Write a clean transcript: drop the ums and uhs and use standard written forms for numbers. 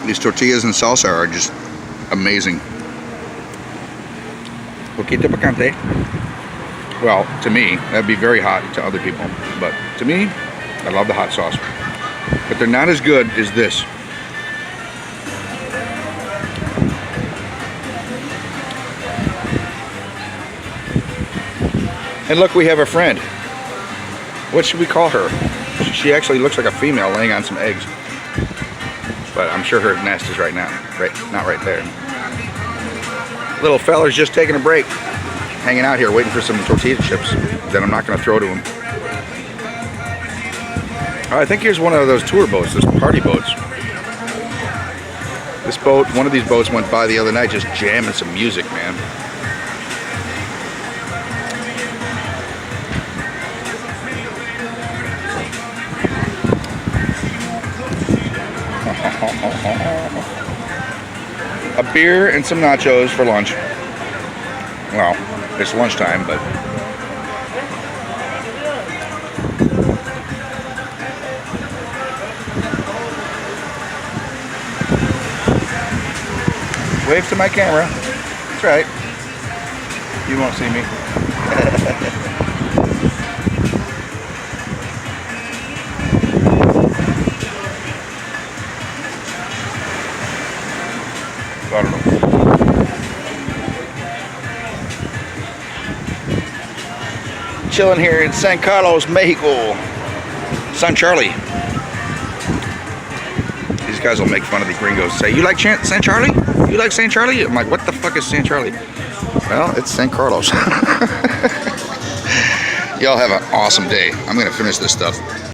These tortillas and salsa are just amazing. Poquito picante. Well, to me, that'd be very hot to other people. But to me, I love the hot sauce. But they're not as good as this. And look, we have a friend. What should we call her? She actually looks like a female laying on some eggs. But I'm sure her nest is right now. Not right there. Little feller's just taking a break. Hanging out here waiting for some tortilla chips that I'm not going to throw to him. I think here's one of those tour boats, those party boats. This boat, one of these boats went by the other night just jamming some music, man. A beer and some nachos for lunch. Well, it's lunchtime, but wave to my camera. That's right. You won't see me. I don't know. Chilling here in San Carlos, Mexico. San Charlie. These guys will make fun of the gringos. Say, you like San Charlie? You like San Charlie? I'm like, what the fuck is San Charlie? Well, it's San Carlos. Y'all have an awesome day. I'm gonna finish this stuff.